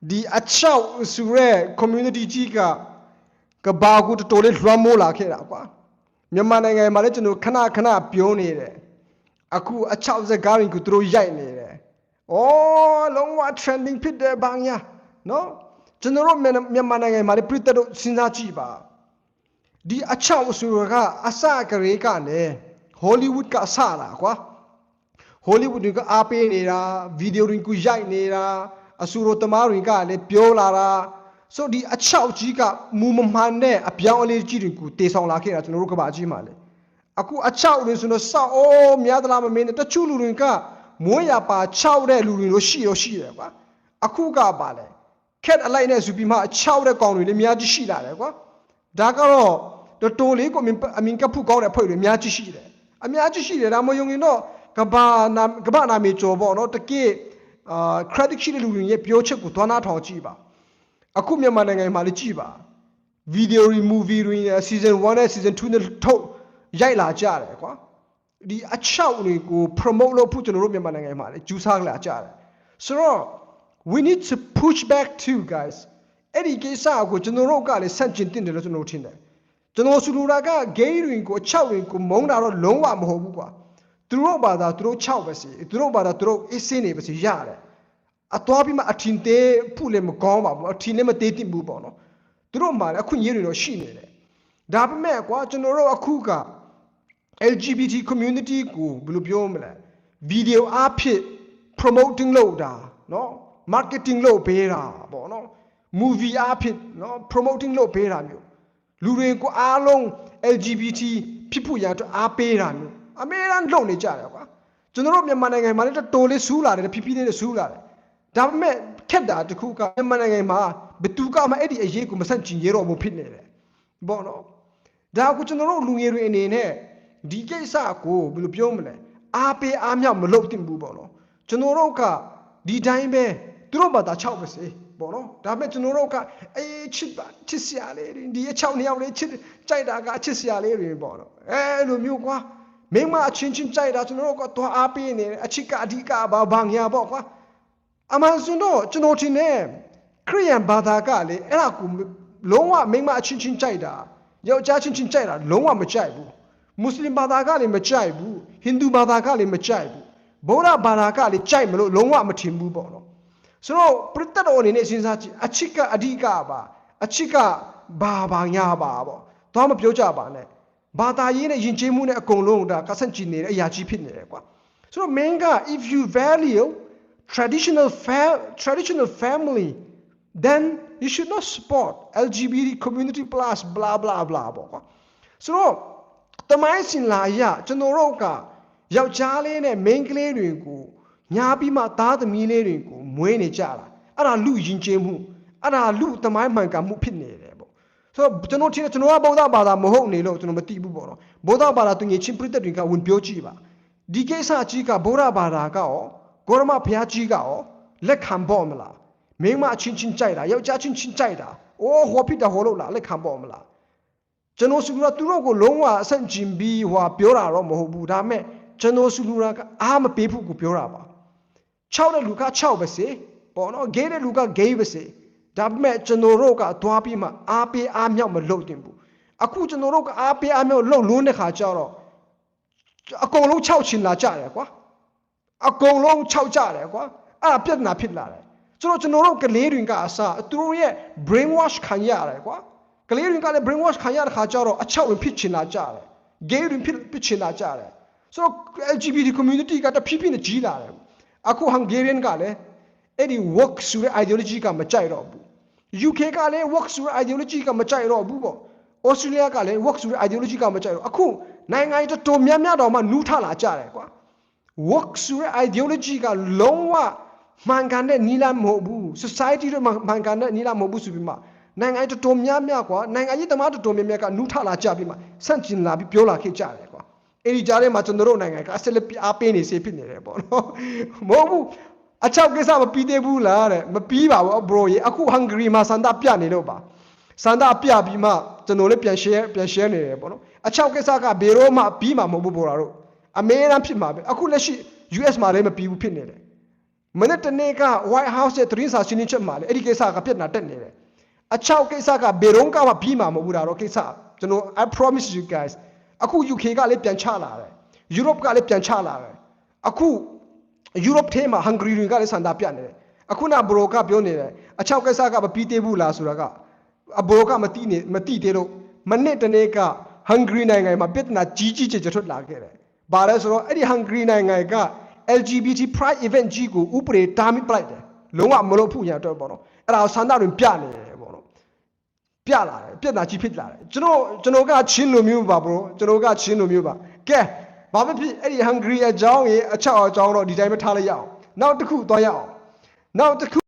ဒီအချောက်ဆိုရဲ community ကြီးကဘာကိုတော်လေးလွှမ်းမိုးလာခဲ့တာကွာမြန်မာနိုင်ငံမှာလည်းကျွန်တော်ခဏပြောနေတယ်အခုအချောက်စကားတွေကိုသူတို့ရိုက်နေတယ်လုံးဝ trending ဖြစ်တယ်ဘာညာနော်ကျွန်တော်တို့မြန်မာနိုင်ငံမှာလည်းပြည်သက်တို့စဉ်းစားကြည့်ပါဒီအချောက်ဆိုကအစကလေးကလည်း Hollywood ကအစလာကွာ Hollywood ကအားပေးနေတာဗီဒီယိုတွေကိုရိုက်နေတာအဆူရိုသမားတွေကလည်းပြောလာတာဆိုဒီအချောက်ကြီးကမူမမှန်တဲ့အပြောင်းအလဲကြီးတွေကိုတည်ဆောင်လာခဲ့တာကျွန်တော်တို့ကဘာကြီးမှလဲအခုအချောက်တွေဆိုတော့စောက်များသလားမမင်းနဲ့တချို့လူတွေကမွေးရပါ6တဲ့လူတွေလို့ရှိတယ်ကွာအခုကပါလဲခက်အလိုက်နဲ့ဆိုပြီးမှ6တဲ့ကောင်တွေလည်းအများကြီးရှိလာတယ်ကွာဒါကတော့တော်လေးကိုအမင်ကဖုကောင်းတဲ့ဖွဲ့တွေအများကြီးရှိတယ်ဒါမှမဟုတ်ရင်တော့ကဘာနာမည်ကျော်ပေါ့နော်တကယ် credit ရှိတဲ့လူတွေရဲ့ပြောချက်ကိုသွားနာထောင်ကြည့်ပါအခုမြန်မာနိုင်ငံမှာလည်းကြည့်ပါ video movie တွေ season 1နဲ့ season 2နဲ့ထုတ်ရိုက်လာကြတယ်ကွာဒီအချောက်တွေကို promote လုပ်ဖို့ကျွန်တော်တို့မြန်မာနိုင်ငံမှာလည်းကြိုးစားလာကြတယ်ဆိုတော့ we need to push back too guys အဲ့ဒီကိစ္စကိုကျွန်တော်တို့ကလည်းဆန့်ကျင်တင်တယ်လို့ကျွန်တော်ထင်တယ်ကျွန်တော်ဆိုလိုတာက gay တွေကိုအချောက်တွေကိုမုန်းတာတော့လုံးဝမဟုတ်ဘူးကွာသူတို့ဘာသာသူတို့6ပဲစီသူတို့ဘာသာသူတို့အစင်းနေပဲစီရတယ်အတော်ပြီးမှအထင်သေးဖို့လည်းမကောင်းပါဘူးအထင်လည်းမသေးသင့်ဘူးပေါ့နော်သူတို့မှလည်းအခွင့်အရေးတွေတော့ရှိနေတယ်ဒါပေမဲ့ကွာကျွန်တော်တို့အခုက LGBT community ကိုဘယ်လိုပြောမလဲ video အဖြစ် promoting လုပ်တာနော် marketing လုပ်ပေးတာပေါ့နော် movie အဖြစ်နော် promoting လုပ်ပေးတာမျိုးလူတွေကိုအားလုံး LGBT ဖြစ်ဖို့ရတော့အားပေးတာမျိုးအမေရန်လုပ်နေကြတယ်ကွာကျွန်တော်တို့မြန်မာနိုင်ငံမှာလည်းတော်လေးဆူးလာတယ်ဖြည်းဖြည်းလေးဆူးလာတယ်ဒါပေမဲ့ခက်တာတခုကမြန်မာနိုင်ငံမှာဘယ်သူကမှအဲ့ဒီအရေးကိုမဆန့်ကျင်ရတော့ဘူးဖြစ်နေတယ်ပေါ့နော်ဒါကိုကျွန်တော်တို့လူငယ်တွေအနေနဲ့ဒီကိစ္စကိုဘယ်လိုပြောမလဲအားပေးအားမြောက်မလုပ်သင့်ဘူးပေါ့နော်ကျွန်တော်တို့ကဒီတိုင်းပဲသူတို့ဘာသာ6ပဲစေပေါ့နော်ဒါပေမဲ့ကျွန်တော်တို့ကအေးချစ်စရာလေးဒီအ6နှစ်ယောက်လေးချစ်ကြိုက်တာကချစ်စရာလေးတွေပေါ့နော်အဲ့လိုမျိုးကွာမင်းမအချင်းချင်းကြိုက်တာကျွန်တော်တို့ကတော့အားပေးနေတယ်အချစ်ကအဓိကဘာညာပေါ့ကွာအမှန်ဆိုတော့ကျွန်တော်ထင်တယ်ခရိယန်ဘာသာကလေအဲ့ဒါကိုလုံးဝမင်းမအချင်းချင်းကြိုက်တာယောက်ျားချင်းချင်းကြိုက်တာလုံးဝမကြိုက်ဘူးမွတ်စလင်ဘာသာကလည်းမကြိုက်ဘူးဟိန္ဒူဘာသာကလည်းမကြိုက်ဘူးဗုဒ္ဓဘာသာကလည်းကြိုက်မလို့လုံးဝမထင်ဘူးပေါ့နော်ဆိုတော့ပရိသတ်တော်အနေနဲ့စဉ်းစားကြည့်အချစ်ကအဓိကပါအချစ်ကဘာညာပါပေါ့တော့မပြောကြပါနဲ့ဘာသာရေးနဲ့ယဉ်ကျေးမှုနဲ့အကုန်လုံးဒါကဆန့်ကျင်နေတဲ့အရာကြီးဖြစ်နေတယ်ကွာဆိုတော့ main က if you value traditional family then you should not support LGBT community plus blah blah blah ပေါ့ကွာဆိုတော့တမိုင်းစင်လာရကျွန်တော်တို့ကယောက်ျားလေးနဲ့ main ကလေးတွေကိုညာပြီးမှသားသမီးလေးတွေကိုမွေးနေကြတာအဲ့ဒါလူယဉ်ကျေးမှုအဲ့ဒါလူတမိုင်းမှန်ကန်မှုဖြစ်နေတယ်ပေါ့ဆိုတော့ကျွန်တော်ထင်တယ်ကျွန်တော်ကဗုဒ္ဓဘာသာမဟုတ်နေလို့ကျွန်တော်မသိဘူးပေါ့နော်ဗုဒ္ဓဘာသာသူငယ်ချင်းပြည့်တဲ့တွေကဝင်ပြောကြည့်ပါဒီကိစ္စကြီးကဗုဒ္ဓဘာသာကရောဂေါရမဘုရားကြီးကရောလက်ခံပေါ့မလားမိန်းမအချင်းချင်းကြိုက်တာယောက်ျားချင်းချင်းကြိုက်တာအိုးဟောဖြစ်တာဟောလို့လားလက်ခံပေါ့မလားကျွန်တော်ဆိုတော့သူတို့ကိုလုံးဝအဆန့်ကျင်ပြီးပြောတာတော့မဟုတ်ဘူးဒါပေမဲ့ကျွန်တော်ဆိုလိုတာကအားမပေးဖို့ကိုပြောတာပါ6တဲ့လူက6ပဲစေပေါ့နော် gay တဲ့လူက gay ပဲစေဒါပေမဲ့ကျွန်တော်တို့ကသွားပြီးမှအားပေးအားမြောက်မလုပ်တင်ဘူးအခုကျွန်တော်တို့ကအားပေးအားမြောက်လုပ်လုံးတဲ့ခါကျတော့အကုန်လုံး6ချင်လာကြတယ်ကွာအကုန်လုံး6ကြတယ်ကွာအဲ့ဒါပြဿနာဖြစ်လာတယ်ဆိုတော့ကျွန်တော်တို့ကလေးတွေကအစားသူတို့ရဲ့ brain wash ခံရတယ်ကွာကလေးတွေကလည်း brain wash ခံရတဲ့ခါကျတော့အချောက်ဝင်ဖြစ်ချင်လာကြတယ် gay တွေဖြစ်ချင်လာကြတယ်ဆိုတော့ LGBT community ကတဖြည်းဖြည်းနဲ့ကြီးလာတယ်အခု Hungarian ကလည်းအဲ့ဒီ work ဆိုတဲ့ ideology ကမကြိုက်တော့ဘူး UK ကလည်း work ဆိုတဲ့ ideology ကမကြိုက်တော့ဘူးပေါ့ Australia ကလည်း work ဆိုတဲ့ ideology ကမကြိုက်တော့အခုနိုင်ငံတော်တော်များများတော့မှနူးထလာကြတယ်ကွာ work ဆိုတဲ့ ideology ကလုံးဝမှန်ကန်တဲ့နီလာမဟုတ်ဘူး society တွေမှန်ကန်တဲ့နီလာမဟုတ်ဘူးဆိုပြီးမှနိုင်ငံတော်တော်များများကွာနိုင်ငံရေးသမားတော်တော်များများကနူးထလာကြပြီးမှဆန့်ကျင်လာပြီးပြောလာခဲ့ကြတယ်ကွာအဲ့ဒီကြားထဲမှာကျွန်တော်တို့နိုင်ငံကအဆက်လက်အားပေးနေစေဖြစ်နေတယ်ပေါ့နော်မဟုတ်ဘူးအချောက်ကိစ္စမပြီးသေးဘူးလားတဲ့မပြီးပါဘူး bro ရေအခု Hungary မှာစန္ဒပြနေလို့ပါစန္ဒပြပြီးမှကျွန်တော်လည်းပြန် share နေတယ်ပေါ့နော်အချောက်ကိစ္စကဘယ်တော့မှပြီးမှာမဟုတ်ဘူး bro တို့အမေရန်ဖြစ်မှာပဲအခုလက်ရှိ US မှာလည်းမပြီးဘူးဖြစ်နေတယ် မနေ့တနေ့က White House ရဲ့သတင်းစာရှင်းလင်းချက်မှာလေအဲ့ဒီကိစ္စကပြဿနာတက်နေတယ်အချောက်ကိစ္စကဘေရုံးကမှပြီးမှာမဟုတ်ဘူးဒါတော့ကိစ္စကျွန်တော် I promise you guys အခု UK ကလည်းပြန်ချလာတယ် Europe ကလည်းပြန်ချလာတယ်အခု Europe ထဲမှာ Hungary တွေကလည်းစံတာပြနေတယ်အခုနဘရိုကပြောနေတယ်အချောက်ကိစ္စကမပြီးသေးဘူးလားဆိုတာကအဘရိုကမတိသေးလို့မနေ့တနေ့က Hungary နိုင်ငံမှာပြဿနာကြီးကျယ်ထွက်လာခဲ့တယ်ဘာလဲဆိုတော့အဲ့ဒီ Hungary နိုင်ငံက LGBT pride event ကြီးကိုဥပဒေတားမြစ်ပလိုက်တယ်လုံးဝမလုပ်ဖို့ရတော့ပေါ့နော်အဲ့ဒါဆန္ဒတွင်ပြနေတယ်ပေါ့နော်ပြလာတယ်ပြဿနာကြီးဖြစ်လာတယ်ကျွန်တော်ကချင်းလိုမျိုးပါဘရိုကျွန်တော်ကချင်းလိုမျိုးပါကဲဘာဖြစ်အဲ့ဒီ Hungary အကြောင်းရေအချောက်အကြောင်းတော့ဒီတိုင်းပဲထားလိုက်ရအောင်နောက်တစ်ခုသွားရအောင်နောက်တစ်ခု